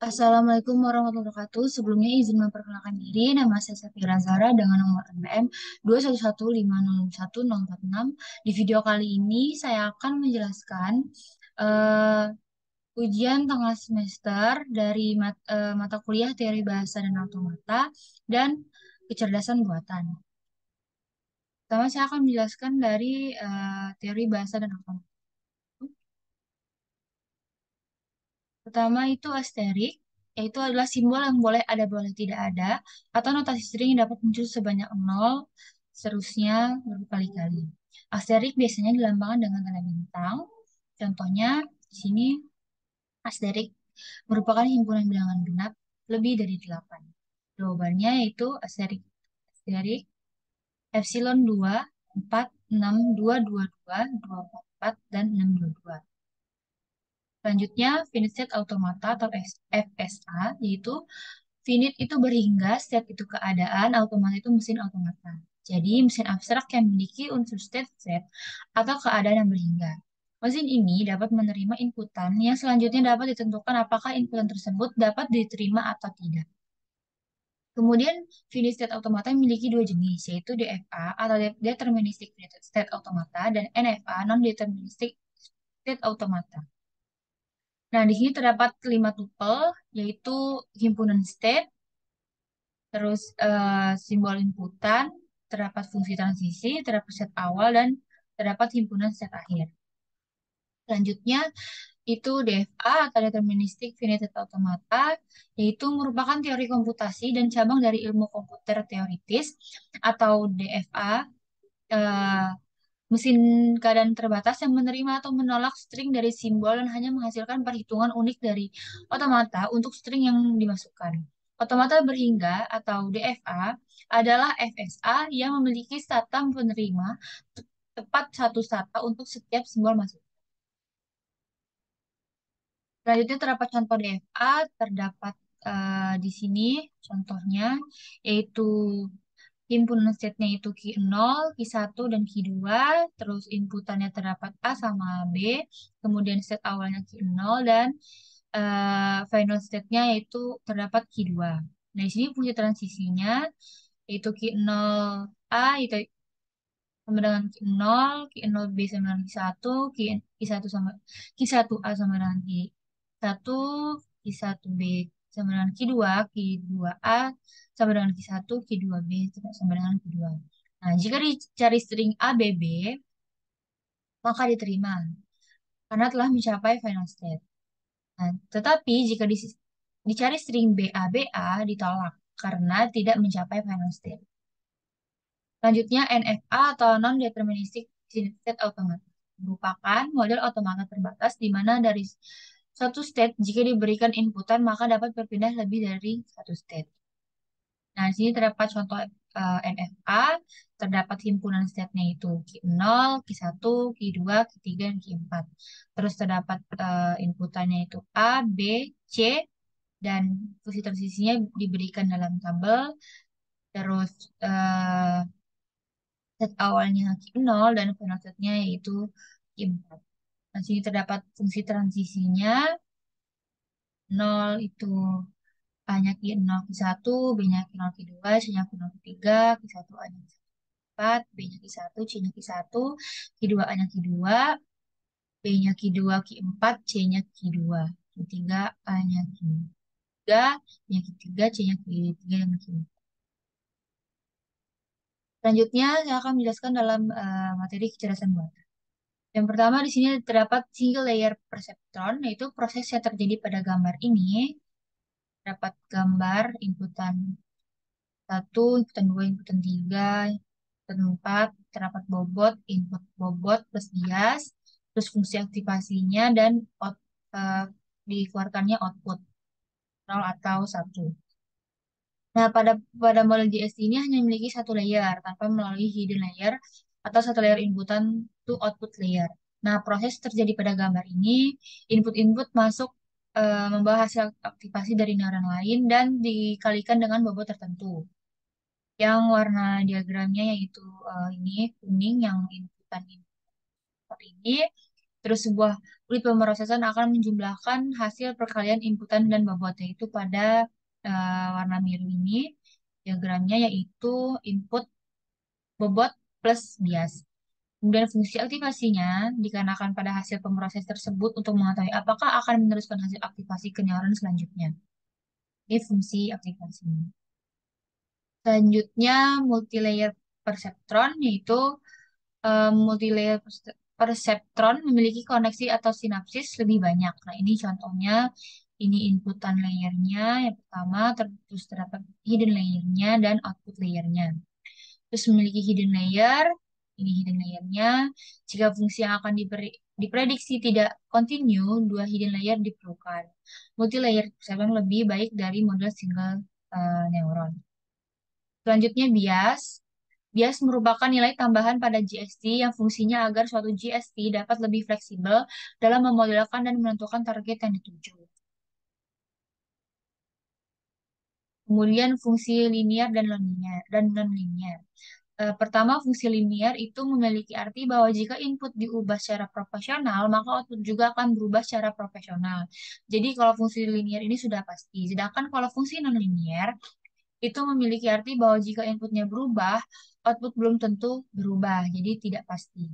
Assalamualaikum warahmatullahi wabarakatuh. Sebelumnya izin memperkenalkan diri, nama saya Safira Zara dengan nomor NPM 211500146. Di video kali ini saya akan menjelaskan eh, ujian tengah semester dari mata kuliah Teori Bahasa dan Automata dan Kecerdasan Buatan. Pertama saya akan menjelaskan dari Teori Bahasa dan Automata. Pertama itu asterik, yaitu adalah simbol yang boleh ada boleh tidak ada, atau notasi string yang dapat muncul sebanyak nol, seterusnya berkali-kali. Asterik biasanya dilambangkan dengan tanda bintang. Contohnya di sini asterik merupakan himpunan bilangan genap lebih dari 8. Jawabannya yaitu asterik epsilon 2, 4, 6, 2, 2, 2, 2, 4, 4, dan 6, 2, 2. Selanjutnya, finite state automata atau FSA, yaitu finite itu berhingga, state itu keadaan, automata itu mesin automata. Jadi, mesin abstrak yang memiliki unsur state atau keadaan yang berhingga. Mesin ini dapat menerima inputan yang selanjutnya dapat ditentukan apakah inputan tersebut dapat diterima atau tidak. Kemudian, finite state automata memiliki dua jenis, yaitu DFA atau deterministic finite state automata dan NFA non-deterministic state automata. Nah, di sini terdapat 5 tupel, yaitu himpunan state, terus simbol inputan, terdapat fungsi transisi, terdapat set awal, dan terdapat himpunan set akhir. Selanjutnya, itu DFA atau Deterministic Finite Automata, yaitu merupakan teori komputasi dan cabang dari ilmu komputer teoritis, atau DFA, eh, mesin keadaan terbatas yang menerima atau menolak string dari simbol dan hanya menghasilkan perhitungan unik dari otomata untuk string yang dimasukkan. Otomata berhingga atau DFA adalah FSA yang memiliki stata penerima tepat satu stata untuk setiap simbol masuk. Selanjutnya terdapat contoh DFA, terdapat di sini contohnya, yaitu himpunan state-nya itu Q0, Q1, dan Q2. Terus inputannya terdapat A sama B. Kemudian state awalnya Q0 dan final state-nya yaitu terdapat Q2. Nah, di sini fungsi transisinya yaitu Q0 A itu sama dengan Q0, Q0 B sama dengan Q1, Q1 sama Q1 A sama dengan Q1, Q1 B sama dengan Q2, Q2 A sama dengan Q1, Q2 B sama dengan Q2. Nah, jika dicari string A, B, B, maka diterima karena telah mencapai final state. Nah, tetapi jika dicari string B, A, B, A, ditolak karena tidak mencapai final state. Selanjutnya, NFA atau Non-Deterministic Finite State Automata merupakan model otomata terbatas di mana dari satu state jika diberikan inputan maka dapat berpindah lebih dari satu state. Nah, di sini terdapat contoh NFA, terdapat himpunan state-nya itu Q0, Q1, Q2, Q3, dan Q4. Terus terdapat inputannya itu A, B, C, dan fungsi transisinya diberikan dalam tabel. Terus set awalnya Q0 dan final setnya yaitu Q4. Nah, sini terdapat fungsi transisinya 0 itu A-nya Q0 Q1, B-nya Q0 Q2, C-nya Q0 Q3, Q1 A-nya Q4, B-nya Q1, C-nya Q1, Q2 A-nya Q2, B-nya Q2 Q4, C-nya Q2, Q3 A-nya Q3, B-nya Q3, C-nya Q3, dan Q4. Selanjutnya, saya akan menjelaskan dalam materi kecerdasan buatan. Yang pertama di sini terdapat single layer perceptron, yaitu proses yang terjadi pada gambar ini. Terdapat gambar inputan 1, inputan 2, inputan 3, inputan 4, terdapat bobot, input bobot plus bias, terus fungsi aktivasinya dan eh, dikeluarkannya output 0 atau 1. Nah, pada model GST ini hanya memiliki satu layer tanpa melalui hidden layer atau satu layer inputan to output layer. Nah, proses terjadi pada gambar ini, input-input masuk membawa hasil aktivasi dari neuron lain dan dikalikan dengan bobot tertentu. Yang warna diagramnya yaitu ini kuning yang inputan input ini, Terus sebuah fluid pemrosesan akan menjumlahkan hasil perkalian inputan dan bobotnya itu pada warna biru ini. Diagramnya yaitu input bobot plus bias. Kemudian fungsi aktivasinya dikarenakan pada hasil pemroses tersebut untuk mengetahui apakah akan meneruskan hasil aktivasi ke neuron selanjutnya. Ini fungsi aktivasi. Selanjutnya multilayer perceptron yaitu multilayer perceptron memiliki koneksi atau sinapsis lebih banyak. Nah, ini contohnya, ini inputan layernya yang pertama, terus terdapat hidden layernya dan output layernya. Terus memiliki hidden layer, ini hidden layernya. Jika fungsi yang akan diprediksi tidak continue, dua hidden layer diperlukan. Multilayer perceptron lebih baik dari model single neuron. Selanjutnya bias. Bias merupakan nilai tambahan pada GST yang fungsinya agar suatu GST dapat lebih fleksibel dalam memodelkan dan menentukan target yang dituju. Kemudian fungsi linear dan non-linear. Pertama, fungsi linear itu memiliki arti bahwa jika input diubah secara proporsional, maka output juga akan berubah secara proporsional. Jadi kalau fungsi linear ini sudah pasti. Sedangkan kalau fungsi non-linear itu memiliki arti bahwa jika inputnya berubah, output belum tentu berubah, jadi tidak pasti.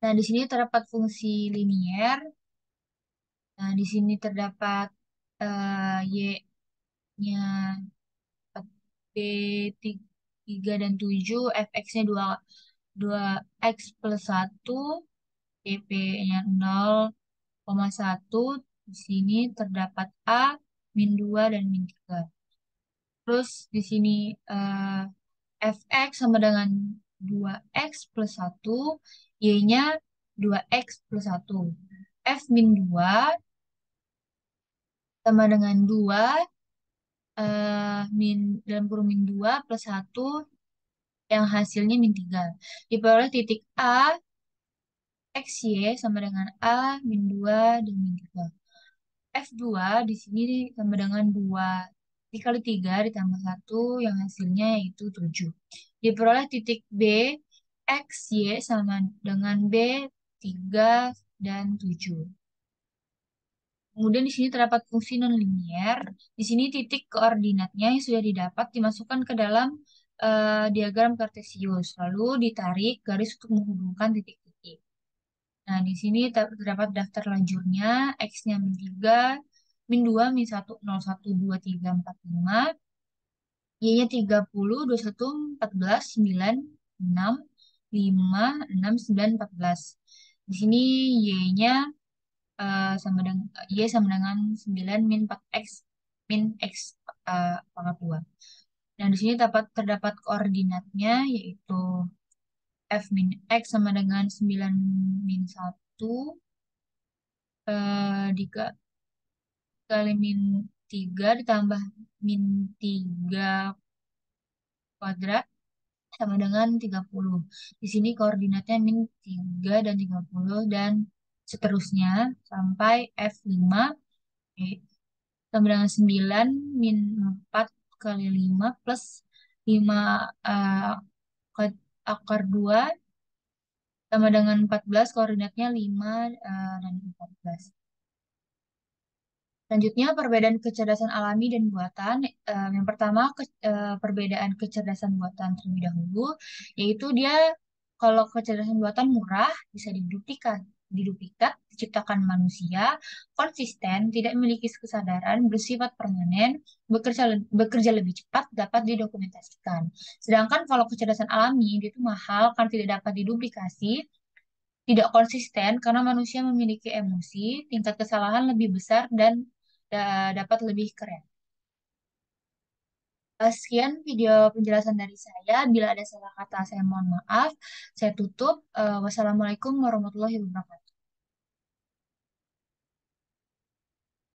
Nah, di sini terdapat fungsi linier. Nah, di sini terdapat Y-nya B 3 dan 7, fx-nya 2 x plus 1, dp-nya 0,1. Di sini terdapat A, min 2, dan min 3. Terus di sini eh, fx sama dengan 2x plus 1, y-nya 2x plus 1. F min 2 sama dengan 2 dalam kurung min 2 plus 1 yang hasilnya min 3. Diperoleh titik A, X, Y sama dengan A, min 2 dan min 3. F2 di sini sama dengan 2 dikali 3 ditambah 1 yang hasilnya yaitu 7. Diperoleh titik B, X, Y sama dengan B, 3 dan 7. Kemudian di sini terdapat fungsi nonlinear. Di sini titik koordinatnya yang sudah didapat dimasukkan ke dalam diagram Cartesius, lalu ditarik garis untuk menghubungkan titik-titik. Nah, di sini terdapat daftar lajurnya, X-nya min 3, min 2, min 1, 0, 1, 2, 3, 4, 5, Y-nya 30, 21, 14, 9, 6, 5, 6, 9, 14. Di sini Y-nya sama dengan Y sama dengan 9 min 4X min X pangkat 2. Dan di sini terdapat koordinatnya yaitu F min X sama dengan 9 min 1 dikali min 3 ditambah min 3 kuadrat sama dengan 30. Di sini koordinatnya min 3 dan 30 dan seterusnya sampai F5 sama dengan 9 min 4 kali 5 plus 5 akar 2 sama dengan 14, koordinatnya 5 dan 14. Selanjutnya, perbedaan kecerdasan alami dan buatan. Yang pertama, perbedaan kecerdasan buatan terlebih dahulu, yaitu dia kalau kecerdasan buatan murah, bisa diduplikat, diciptakan manusia, konsisten, tidak memiliki kesadaran, bersifat permanen, bekerja lebih cepat, dapat didokumentasikan. Sedangkan kalau kecerdasan alami, dia itu mahal, kan tidak dapat diduplikasi, tidak konsisten karena manusia memiliki emosi, tingkat kesalahan lebih besar dan dapat lebih keren. Sekian video penjelasan dari saya. Bila ada salah kata, saya mohon maaf. Saya tutup. Wassalamualaikum warahmatullahi wabarakatuh.